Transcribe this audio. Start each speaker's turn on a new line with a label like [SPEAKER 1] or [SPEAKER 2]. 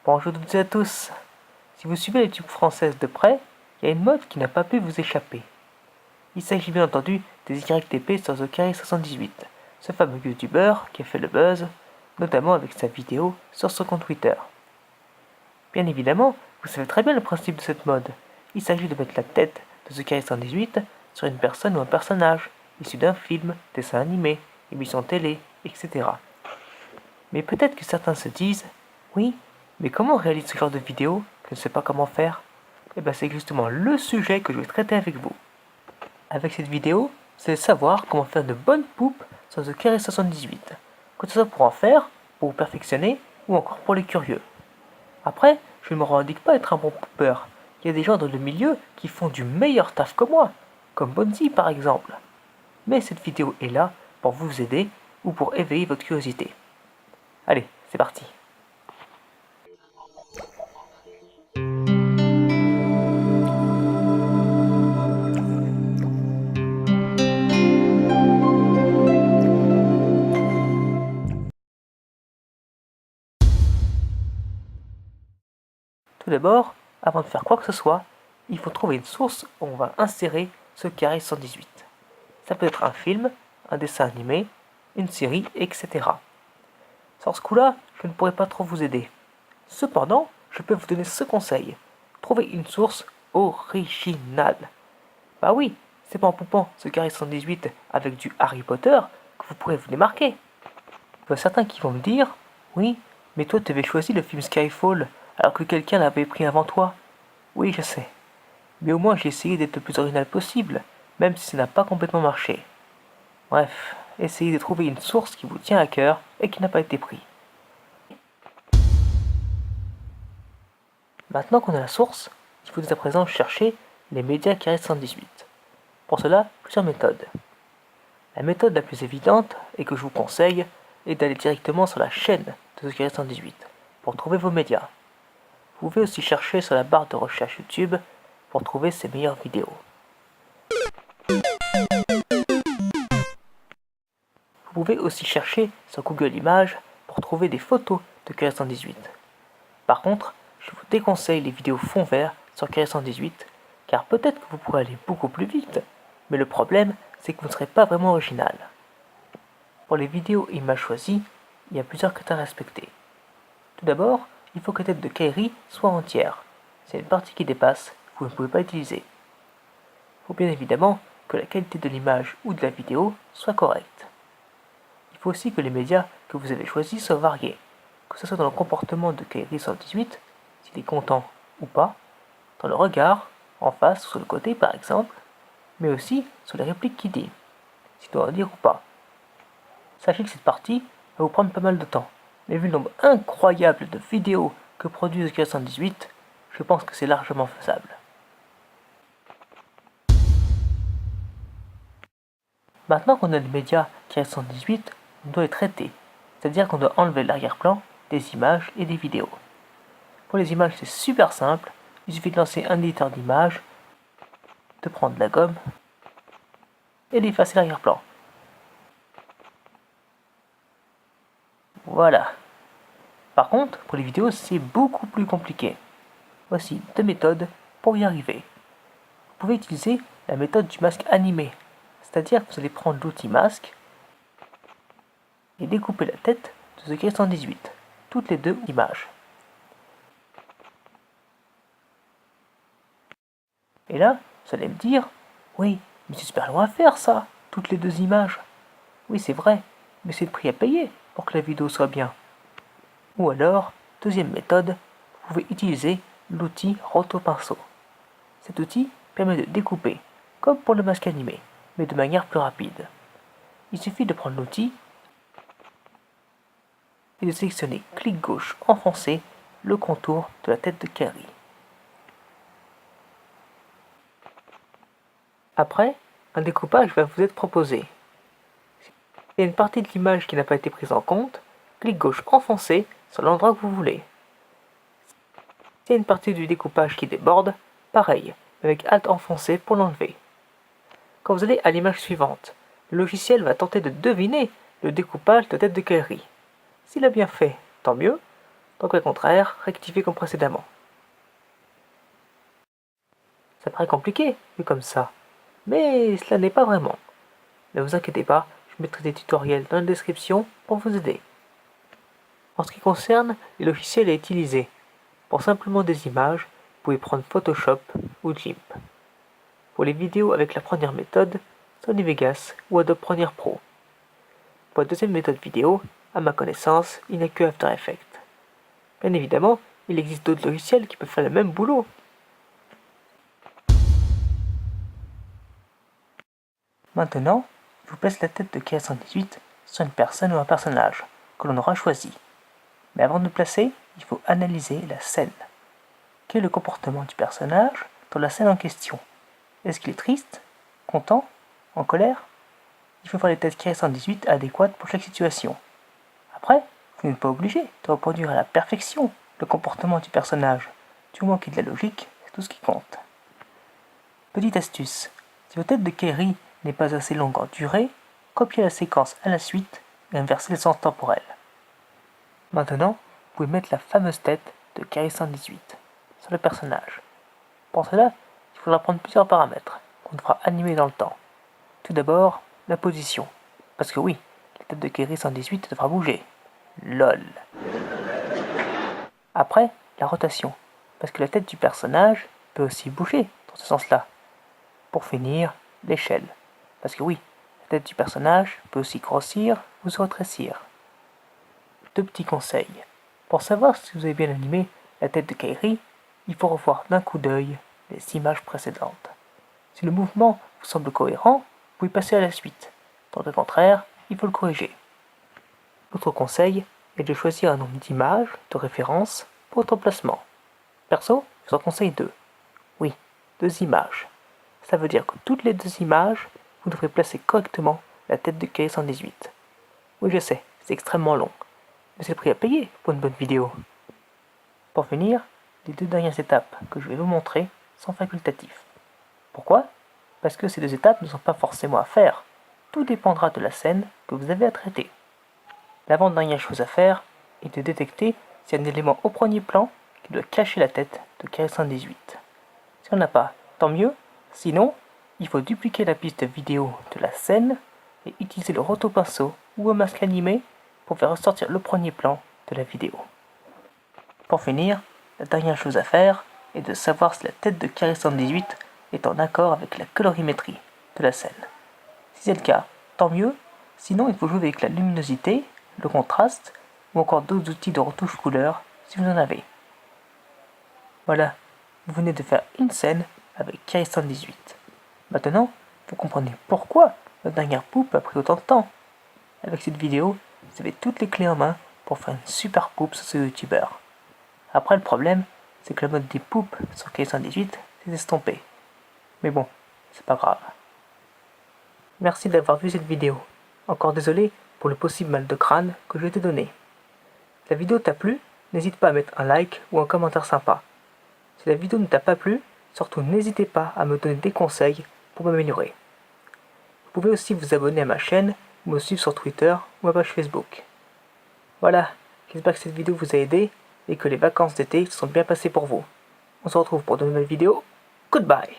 [SPEAKER 1] Bonjour toutes et à tous. Si vous suivez l'étude française de près, il y a une mode qui n'a pas pu vous échapper. Il s'agit bien entendu des YTP sur The Carré 78, ce fameux youtubeur qui a fait le buzz, notamment avec sa vidéo sur son compte Twitter. Bien évidemment, vous savez très bien le principe de cette mode. Il s'agit de mettre la tête de The Carré 118 sur une personne ou un personnage, issu d'un film, dessin animé, émission télé, etc. Mais peut-être que certains se disent, oui, mais comment on réalise ce genre de vidéo que je ne sais pas comment faire? Et bien c'est justement le sujet que je vais traiter avec vous. Avec cette vidéo, c'est savoir comment faire de bonnes poupes sur The Carré 78, que ce soit pour en faire, pour vous perfectionner, ou encore pour les curieux. Après, je ne me revendique pas être un bon poupeur. Il y a des gens dans le milieu qui font du meilleur taf que moi, comme Bonzi par exemple. Mais cette vidéo est là pour vous aider ou pour éveiller votre curiosité. Allez, c'est parti. Tout d'abord, avant de faire quoi que ce soit, il faut trouver une source où on va insérer ce carré 118. Ça peut être un film, un dessin animé, une série, etc. Sur ce coup-là, je ne pourrai pas trop vous aider. Cependant, je peux vous donner ce conseil. Trouver une source originale. Bah oui, c'est pas en poupant ce carré 118 avec du Harry Potter que vous pourrez vous démarquer. Il y a certains qui vont me dire, oui, mais toi tu avais choisi le film Skyfall alors que quelqu'un l'avait pris avant toi. Oui, je sais. Mais au moins j'ai essayé d'être le plus original possible, même si ça n'a pas complètement marché. Bref, essayez de trouver une source qui vous tient à cœur et qui n'a pas été prise. Maintenant qu'on a la source, il faut dès à présent chercher les médias carré 118. Pour cela, plusieurs méthodes. La méthode la plus évidente et que je vous conseille est d'aller directement sur la chaîne de The Carré 118 pour trouver vos médias. Vous pouvez aussi chercher sur la barre de recherche YouTube pour trouver ses meilleures vidéos. Vous pouvez aussi chercher sur Google Images pour trouver des photos de Carré 118. Par contre, je vous déconseille les vidéos fond vert sur Carré 118 car peut-être que vous pourrez aller beaucoup plus vite, mais le problème c'est que vous ne serez pas vraiment original. Pour les vidéos et images choisies, il y a plusieurs critères à respecter. Tout d'abord, il faut que la tête de Kairi soit entière. S'il y a une partie qui dépasse, vous ne pouvez pas l'utiliser. Il faut bien évidemment que la qualité de l'image ou de la vidéo soit correcte. Il faut aussi que les médias que vous avez choisis soient variés, que ce soit dans le comportement de Kairi 118, s'il est content ou pas, dans le regard, en face ou sur le côté par exemple, mais aussi sur les répliques qu'il dit, s'il doit en dire ou pas. Sachez que cette partie va vous prendre pas mal de temps, mais vu le nombre incroyable de vidéos que produit The 118, je pense que c'est largement faisable. Maintenant qu'on a le média qui 118, on doit les traiter, c'est-à-dire qu'on doit enlever l'arrière-plan, des images et des vidéos. Pour les images, c'est super simple, il suffit de lancer un éditeur d'images, de prendre la gomme et d'effacer l'arrière-plan. Voilà. Par contre, pour les vidéos, c'est beaucoup plus compliqué. Voici deux méthodes pour y arriver. Vous pouvez utiliser la méthode du masque animé, c'est-à-dire que vous allez prendre l'outil masque et découper la tête de The 118, toutes les deux images. Et là, vous allez me dire, oui, mais c'est super long à faire ça, toutes les deux images. Oui, c'est vrai, mais c'est le prix à payer pour que la vidéo soit bien. Ou alors, deuxième méthode, vous pouvez utiliser l'outil Rotopinceau. Cet outil permet de découper, comme pour le masque animé, mais de manière plus rapide. Il suffit de prendre l'outil et de sélectionner clic gauche enfoncé le contour de la tête de Kairi. Après, un découpage va vous être proposé. S'il y a une partie de l'image qui n'a pas été prise en compte, clic gauche enfoncé sur l'endroit que vous voulez. S'il y a une partie du découpage qui déborde, pareil, avec Alt enfoncé pour l'enlever. Quand vous allez à l'image suivante, le logiciel va tenter de deviner le découpage de tête de Kairi. S'il a bien fait, tant mieux. Donc au contraire, rectifiez comme précédemment. Ça paraît compliqué, vu comme ça, mais cela n'est pas vraiment. Ne vous inquiétez pas, je mettrai des tutoriels dans la description pour vous aider. En ce qui concerne les logiciels à utiliser, pour simplement des images, vous pouvez prendre Photoshop ou GIMP. Pour les vidéos avec la première méthode, Sony Vegas ou Adobe Premiere Pro. Pour la deuxième méthode vidéo, à ma connaissance, il n'y a que After Effects. Bien évidemment, il existe d'autres logiciels qui peuvent faire le même boulot. Maintenant, je vous place la tête de K118 sur une personne ou un personnage que l'on aura choisi. Mais avant de le placer, il faut analyser la scène. Quel est le comportement du personnage dans la scène en question? Est-ce qu'il est triste, content, en colère? Il faut faire les têtes K118 adéquates pour chaque situation. Après, vous n'êtes pas obligé de reproduire à la perfection le comportement du personnage. Du moment qu'il y a de la logique, c'est tout ce qui compte. Petite astuce, si votre tête de Kairi n'est pas assez longue en durée, copiez la séquence à la suite et inversez le sens temporel. Maintenant, vous pouvez mettre la fameuse tête de Kairi-118 sur le personnage. Pour cela, il faudra prendre plusieurs paramètres qu'on devra animer dans le temps. Tout d'abord, la position. Parce que oui, la tête de Kairi-118 devra bouger. LOL. Après, la rotation. Parce que la tête du personnage peut aussi bouger dans ce sens-là. Pour finir, l'échelle. Parce que oui, la tête du personnage peut aussi grossir ou se rétrécir. Deux petits conseils. Pour savoir si vous avez bien animé la tête de Kairi, il faut revoir d'un coup d'œil les images précédentes. Si le mouvement vous semble cohérent, vous pouvez passer à la suite. Dans le contraire, il faut le corriger. L'autre conseil est de choisir un nombre d'images de référence pour votre emplacement. Perso, je vous en conseille 2. Oui, 2 images. Ça veut dire que toutes les 2 images, vous devrez placer correctement la tête de K118. Oui, je sais, c'est extrêmement long, mais c'est le prix à payer pour une bonne vidéo. Pour finir, les 2 dernières étapes que je vais vous montrer sont facultatives. Pourquoi? Parce que ces 2 étapes ne sont pas forcément à faire. Tout dépendra de la scène que vous avez à traiter. L'avant-dernière chose à faire est de détecter s'il y a un élément au premier plan qui doit cacher la tête de K118. Si on n'a pas, tant mieux. Sinon, il faut dupliquer la piste vidéo de la scène et utiliser le rotopinceau ou un masque animé pour faire ressortir le premier plan de la vidéo. Pour finir, la dernière chose à faire est de savoir si la tête de K118 est en accord avec la colorimétrie de la scène. Si c'est le cas, tant mieux. Sinon, il faut jouer avec la luminosité, le contraste ou encore d'autres outils de retouche couleur si vous en avez. Voilà, vous venez de faire une scène avec K118. Maintenant, vous comprenez pourquoi la dernière poupe a pris autant de temps. Avec cette vidéo, vous avez toutes les clés en main pour faire une super poupe sur ce youtubeur. Après, le problème, c'est que le mode des poupes sur K118 s'est estompé. Mais bon, c'est pas grave. Merci d'avoir vu cette vidéo. Encore désolé pour le possible mal de crâne que je t'ai donné. Si la vidéo t'a plu, n'hésite pas à mettre un like ou un commentaire sympa. Si la vidéo ne t'a pas plu, surtout n'hésitez pas à me donner des conseils pour m'améliorer. Vous pouvez aussi vous abonner à ma chaîne ou me suivre sur Twitter ou ma page Facebook. Voilà, j'espère que cette vidéo vous a aidé et que les vacances d'été se sont bien passées pour vous. On se retrouve pour de nouvelles vidéos. Goodbye!